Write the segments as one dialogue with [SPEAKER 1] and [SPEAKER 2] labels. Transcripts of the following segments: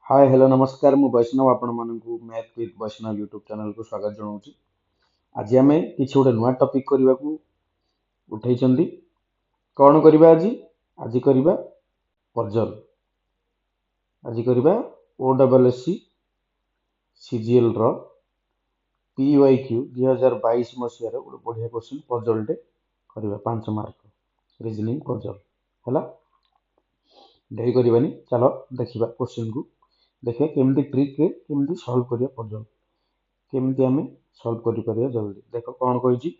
[SPEAKER 1] Hi hello नमस्कार मु वैष्णव आपण मानकु math with Vaishnav YouTube channel को स्वागत जनाऊँ। आज आम किसी गोटे नुआ टॉपिक करने को उठे कौन करवा आज करवा पजल। आज करवा OSSC CGL रो PYQ 2022 मसीहार गोटे बढ़िया क्वेश्चन पजलटे करवा 5 मार्क रीजनिंग पजल है। डेरी करवानी चलो देखा क्वेश्चन को देखिए केमती ट्रिक रे केमती सॉल्व करिया पजल केमती आम सॉल्व करिया जल्दी देख कौन कही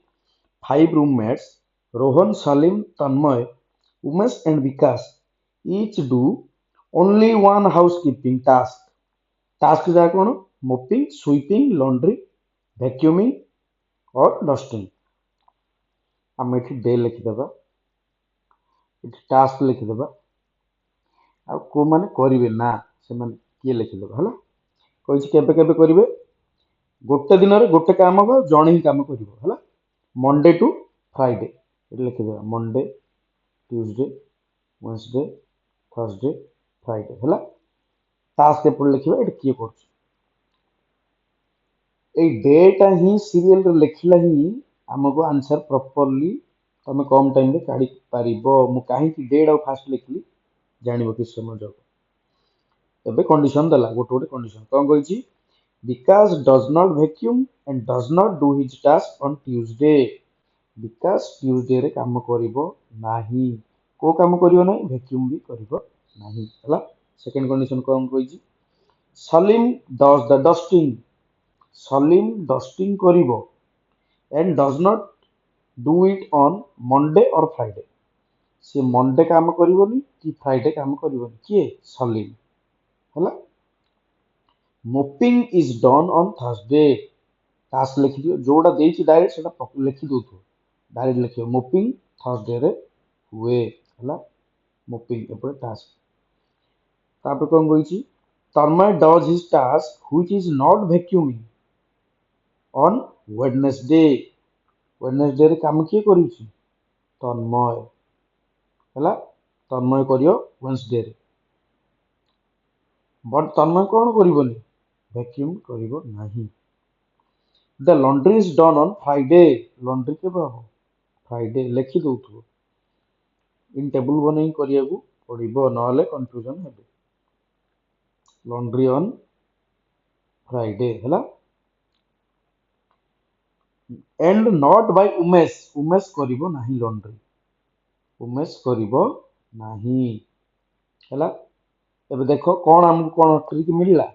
[SPEAKER 1] 5 roommates Rohan Salim Tanmay Umesh and Vikas each do only one housekeeping task जा कौन मोपिंग स्वीपिंग लॉन्ड्री वैक्यूमिंग और डस्टिंग। आम ये डे लिखिदेबा टास्क लिखिदेबा आ को माने करिवे ना से माने किए लिखिदेबा है कही केबे केबे करिवे गोटे दिन में गोटे काम हम जड़े ही कम कर मंडे टू फ्राइडे लिखिदेगा Monday Tuesday Wednesday Thursday Friday है टास्क एपट लिखा ये किए कर डेटा ही सीरियल लिखला ही आमको आंसर प्रॉपर्ली तुम कम टाइम रे काढ़ी पार कहीं डेट आ फास्ट लिखली जान कि समय जब एबे कंडीशन देला गोटे गोटे कंडीशन कौन कही Vikas does not vacuum and does not do his task on Tuesday. Vikas Tuesday रे काम करिवो नाही को काम करिवो नाही वैक्यूम भी करिवो नाही हला। सेकंड कंडीशन कोन कहिजी Salim does the dusting Salim dusting करिवो and does not do it on Monday और फ्राइडे से मंडे काम करिवोनी कि फ्राइडे काम करिवोनी किए सलीम हला। Mopping is done on Thursday task लिखि दियो जोड़ा देछि डायरेक्ट सेटा लिखि दो डायरेक्ट लिखियो मोपिंग थर्सडे रे हुए हला मोपिंग एपरे टास्क। तापर कोन कहिछि Tanmay does his task which is not vacuuming on Wednesday Wednesday रे काम किए करिछि तन्मय हला तन्मय करियो वेडनेसडे रे बट तन्मय कोन करिवोनी वैक्यूम करिवो नाही। The laundry is done on Friday laundry के फ्राइडे लिखि दो इन टेबल बनै करिया को पड़िबो नले कंफ्यूजन हेबे लॉन्ड्री ऑन फ्राइडे हला and not by Umesh Umesh करिवो नाही लॉन्ड्री उमेश करिवो नाही हला। एबे देखो कोन हमको कोन ट्रिक मिलला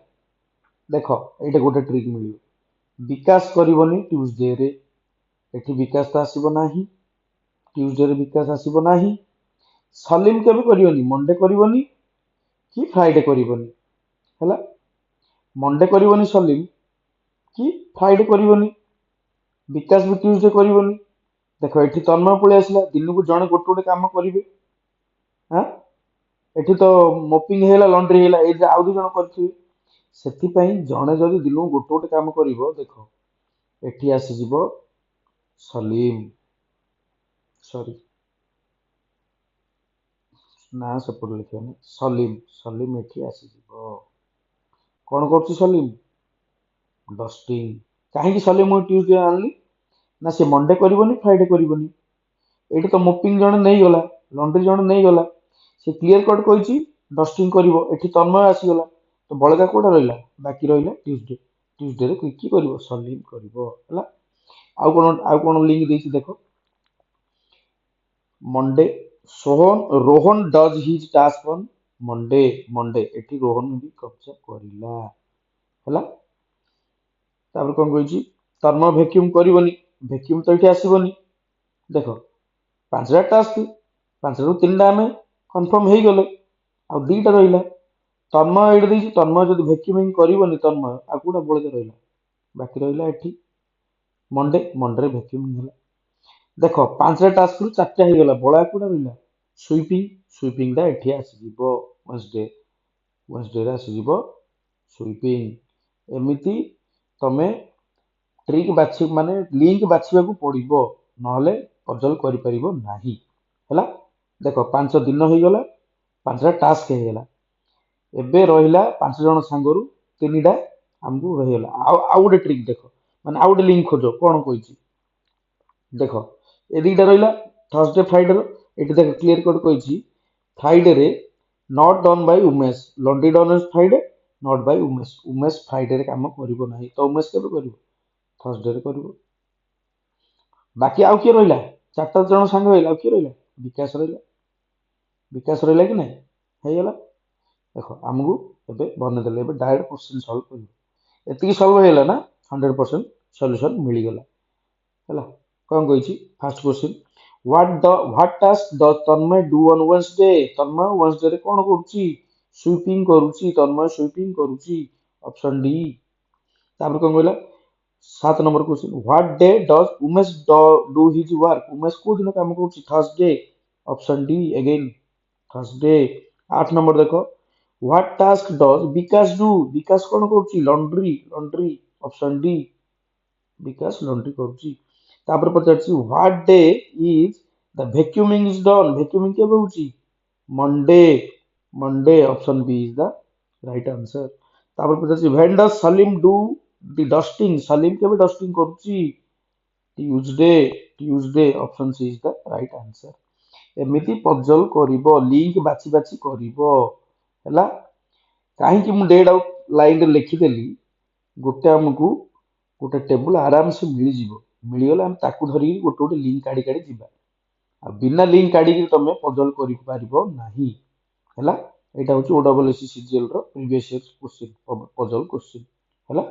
[SPEAKER 1] देखो एटा गोटे ट्रिक मिलियो विकास करिवोनी ट्यूसडे रे एठी विकास तो आसीबो नाही ट्यूसडे रे विकास आसीबो नाही सलीम केबे करिवोनी मंडे करिवोनी कि फ्राइडे करिवोनी हला मंडे करिवोनी सलीम कि फ्राइडे करिवोनी विकास भी ट्यूसडे करिवोनी देखो एठी तन्मय पळे आसला दिन को जणे गोटे गोटे काम करिवे हां एठी तो मोपिंग हेला लॉन्ड्री हेला ए आउ दु जण करथिबे सेति पई जणे जदी दिन को गोटे गोटे काम करिवो देखो एठी आसी जिवो सलीम सॉरी ना सपोर्ट लिखे सलीम सलीम एठी आसी जिवो कोन करछि सलीम डस्टिंग कहीं सलीम मु ट्यूसडे आनली ना से मंडे करिवोनी फ्राइडे करिवोनी एठी तो मोपिंग जणे नहीं गला लॉन्ड्री जणे नहीं गला से क्लियर कट कहिछि डस्टिंग करिवो एठी तन्मय आसी गला तो बळगा कोडा रहिला बाकी रहिला ट्यूसडे ट्यूसडे रे की करिवो सलीम करिवो हला। आउ कोन लिंक देछि देखो Monday Sohan Rohan does his task on Monday Monday एठी रोहन भी कब्जा करिला हला। तापर कोन कहिछि तन्मय वैक्यूम करिवोनी वैक्यूम तो एठी आसीबोनी देखो पांचटा टास्क पांचटा तीनटा आम कन्फर्म हो गले आ दुईटा रहा तन्मय ये देखिए तन्मय जब वैक्यूमिंग करनी तन्मय आ कौटा बड़े रहा बाकी रहा एटी मंडे मंडे वैक्यूमिंग है देख पांचटा टास्क रु चार्टा हो गला बड़ा कौटा रहा स्वीपिंग स्वीपिंग एटी आसीज वेडनेसडे वेडनेसडे आसीज स्वीपिंग एमती तमें ट्रिक बाछि माने लिंक बाछिबा को पड़िबो नहले पजल करि परिबो नाही हला। देखो 5 दिन हो गला 5टा टास्क हो गला ଏବେ ରହିଲା 5 ଜଣ ସାଙ୍ଗରୁ 3ଟା ଆମକୁ ରହିଗଲା। ଆଉ ଗୋଟେ ଟ୍ରିକ୍ ଦେଖ, ମାନେ ଆଉ ଗୋଟେ ଲିଙ୍କ ଖୋଜ କଣ କହିଛି ଦେଖ। ଏ ଦିଟା ରହିଲା ଥର୍ସଡେ ଫ୍ରାଇଡେର। ଏଠି ଦେଖ କ୍ଲିୟର କଟ୍ କହିଛି ଫ୍ରାଇଡେରେ not done by Umesh, laundry done Friday not by Umesh. Umesh ଫ୍ରାଇଡେରେ କାମ କରିବ ନାହିଁ, ତ ଉମେଶ କେବେ କରିବ? ଥର୍ସଡେରେ କରିବ। ବାକି ଆଉ କିଏ ରହିଲା? 4 ଜଣ ସାଙ୍ଗ ରହିଲା, ଆଉ କିଏ ରହିଲା? ବିକାଶ ରହିଲା। ବିକାଶ ରହିଲା କି ନାହିଁ? ହେଇଗଲା। ଦେଖ ଆମକୁ ଏବେ ବନେଇଦେଲେ, ଏବେ ଡାଇରେକ୍ଟ କ୍ୱେଶ୍ଚିନ୍ ସଲ୍ଭ କରିବ। ଏତିକି ସଲ୍ଭ ହେଇଗଲା ନା, 100% ସଲ୍ୟୁସନ୍ ମିଳିଗଲା। ହେଲା, କଣ କହିଛି first question, what task does Tanmay do on Wednesday? Tanmay ୱେନ୍ସଡେରେ କଣ କରୁଛି? ସୁଇପିଂ କରୁଛି। ତନ୍ମୟ ସୁଇପିଂ କରୁଛି, ଅପସନ୍ ଡି। ତାପରେ କଣ କହିଲା 7 number question, what day does Umesh do his work? Umesh କୋଉ ଦିନ କାମ କରୁଛି? Thursday, option D again Thursday. 8 number ଦେଖ, what task does Bikash do? Bikash କଣ କରୁଛି? Laundry, laundry, option D Bikash laundry କରୁଛି। ତାପରେ ପଚାରିଛି what day is the vacuuming is done? Vacuuming କେବେ ହଉଛି? Monday, Monday, option B is the right answer. ତାପରେ ପଚାରିଛି when does Salim do the dusting? Salim କେବେ ଡଷ୍ଟିଂ କରୁଛି? Tuesday, Tuesday, option C is the right answer. ଏମିତି ପଜଲ କରିବ, link ବାଛି ବାଛି କରିବ। ହେଲା, କାହିଁକି ମୁଁ ଡେଟ୍ ଆଉ ଲାଇନରେ ଲେଖିଦେଲି, ଗୋଟେ ଆମକୁ ଗୋଟେ ଟେବୁଲ ଆରାମସେ ମିଳିଯିବ। ମିଳିଗଲେ ଆମେ ତାକୁ ଧରିକି ଗୋଟେ ଗୋଟେ ଲିଙ୍କ କାଢି କାଢି ଯିବା। ଆଉ ବିନା ଲିଙ୍କ କାଢିକି ତମେ ପଜଲ କରିପାରିବ ନାହିଁ। ହେଲା, ଏଇଟା ହଉଛି OSSC CGL ର previous year question, puzzle question. ହେଲା।